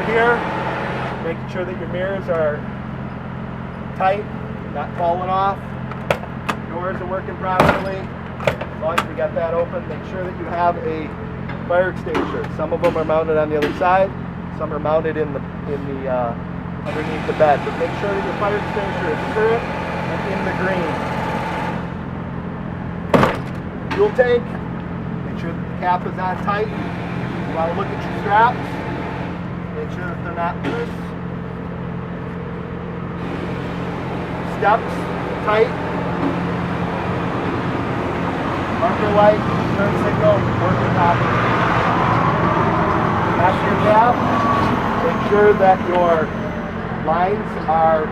over here, making sure that your mirrors are tight, not falling off. Doors are working properly. As long as we got that open, make sure that you have a fire extinguisher. Some of them are mounted on the other side, some are mounted in the underneath the bed. But make sure that your fire extinguisher is current and in the green. Fuel tank, make sure that the cap is on tight. You want to look at your straps, make sure that they're not loose. Steps tight. Marker light, turn signal, working properly. After your cap, make sure that your lines are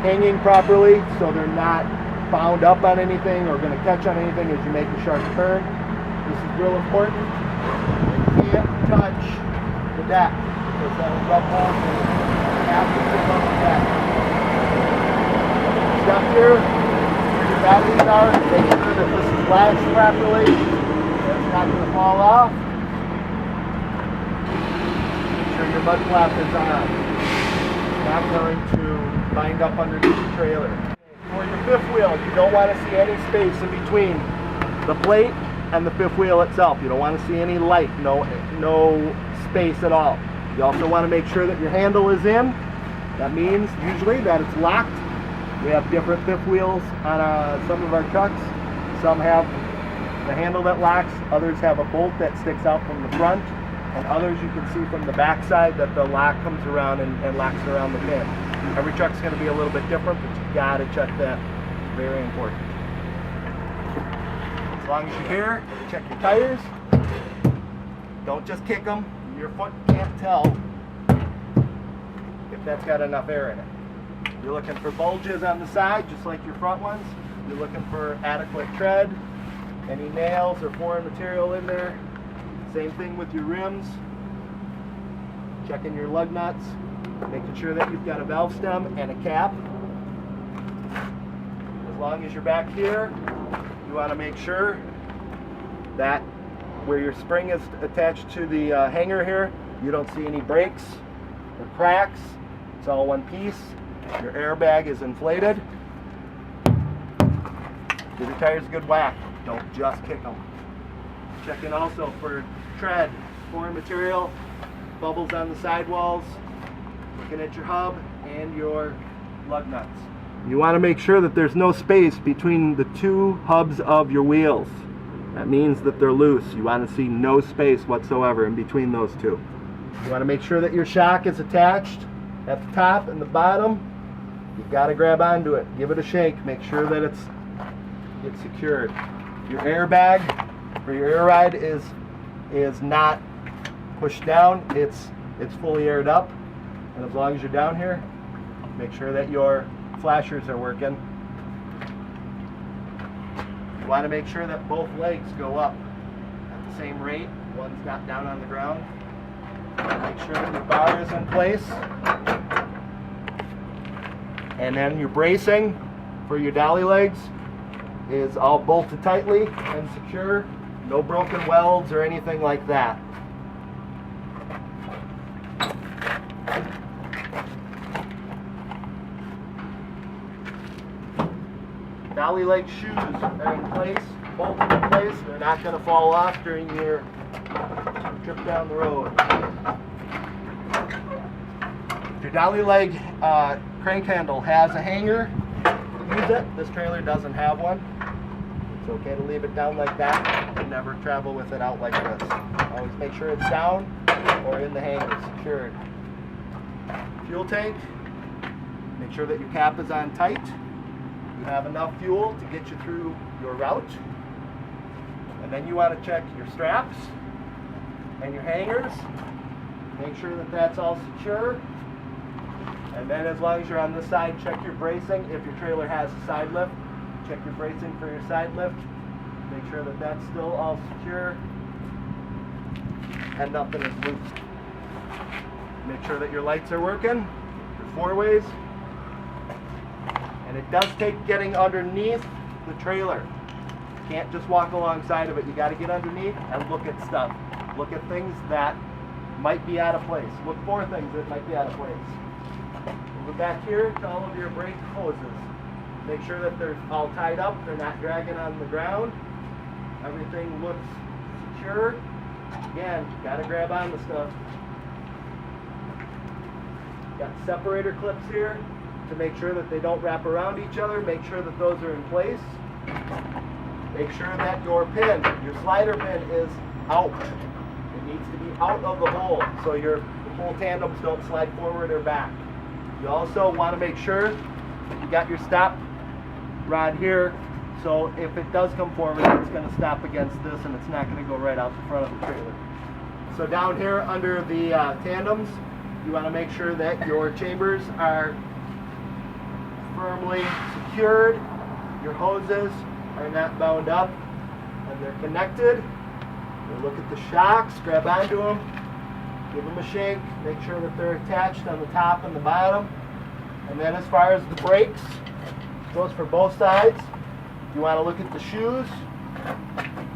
hanging properly so they're not bound up on anything or going to catch on anything as you make a sharp turn. This is real important. You can't touch the deck because that will rub holes in it. You have to pick up the deck. Step here, where your batteries are, make sure that this is latched properly. It's not going to fall off. Make sure your mud flap is on. It's not going to bind up underneath the trailer. For your fifth wheel, you don't want to see any space in between the plate and the fifth wheel itself. You don't want to see any light, no space at all. You also want to make sure that your handle is in. That means usually that it's locked. We have different fifth wheels on some of our trucks. Some have the handle that locks, others have a bolt that sticks out from the front, and others you can see from the back side that the lock comes around and locks around the pin. Every truck's going to be a little bit different, but you got to check that. Very important. As long as you're here, check your tires. Don't just kick them. Your foot can't tell if that's got enough air in it. You're looking for bulges on the side, just like your front ones. You're looking for adequate tread, any nails or foreign material in there. Same thing with your rims. Checking your lug nuts, making sure that you've got a valve stem and a cap. As long as you're back here, you want to make sure that where your spring is attached to the hanger here, you don't see any breaks or cracks. It's all one piece. Your airbag is inflated. Give your tires a good whack. Don't just kick them. Checking also for tread, foreign material, bubbles on the sidewalls. Looking at your hub and your lug nuts. You want to make sure that there's no space between the two hubs of your wheels. That means that they're loose. You want to see no space whatsoever in between those two. You want to make sure that your shock is attached at the top and the bottom. You've got to grab onto it. Give it a shake. Make sure that it's secured. Your airbag for your air ride is not pushed down. It's fully aired up. And as long as you're down here, make sure that your flashers are working. You want to make sure that both legs go up at the same rate. One's not down on the ground. Make sure that your bar is in place. And then your bracing for your dolly legs is all bolted tightly and secure. No broken welds or anything like that. Dolly leg shoes are in place, bolted in place. They're not going to fall off during your trip down the road. If your dolly leg crank handle has a hanger, use it. This trailer doesn't have one. It's okay to leave it down like that and never travel with it out like this. Always make sure it's down or in the hanger, secured. Fuel tank, make sure that your cap is on tight. You have enough fuel to get you through your route. And then you want to check your straps and your hangers. Make sure that that's all secure. And then as long as you're on this side, check your bracing. If your trailer has a side lift, check your bracing for your side lift. Make sure that that's still all secure and nothing is loose. Make sure that your lights are working, your four ways. And it does take getting underneath the trailer. You can't just walk alongside of it. You got to get underneath and look at stuff. Look at things that might be out of place. Look for things that might be out of place. We'll go back here to all of your brake hoses. Make sure that they're all tied up, they're not dragging on the ground. Everything looks secure. Again, gotta grab on the stuff. Got separator clips here to make sure that they don't wrap around each other. Make sure that those are in place. Make sure that your pin, your slider pin, is out. It needs to be out of the hole so your whole tandems don't slide forward or back. You also want to make sure that you got your stop rod here, so if it does come forward, it's going to stop against this and it's not going to go right out the front of the trailer. So down here under the tandems, you want to make sure that your chambers are firmly secured, your hoses are not bound up, and they're connected. You look at the shocks, grab onto them, give them a shake, make sure that they're attached on the top and the bottom. And then as far as the brakes, goes for both sides. You want to look at the shoes.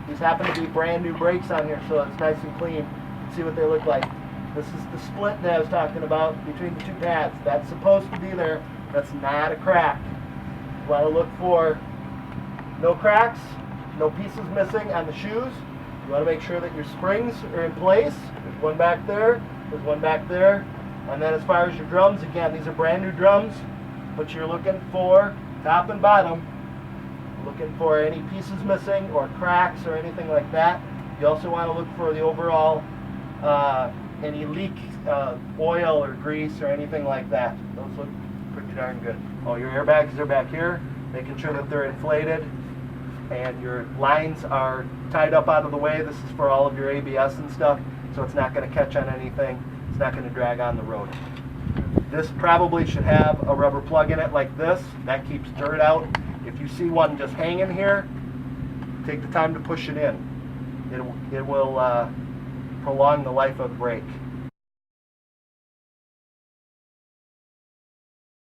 These happen to be brand new brakes on here, so it's nice and clean. See what they look like. This is the split that I was talking about between the two pads. That's supposed to be there. That's not a crack. You want to look for no cracks, no pieces missing on the shoes. You want to make sure that your springs are in place. There's one back there. There's one back there. And then as far as your drums, again, these are brand new drums, but you're looking for top and bottom. Looking for any pieces missing or cracks or anything like that. You also want to look for the overall any leak, oil or grease or anything like that. Those look pretty darn good. Oh, your airbags are back here, making sure that they're inflated and your lines are tied up out of the way. This is for all of your ABS and stuff, so it's not going to catch on anything. It's not going to drag on the road. This probably should have a rubber plug in it like this. That keeps dirt out. If you see one just hanging here, take the time to push it in. It will prolong the life of the brake.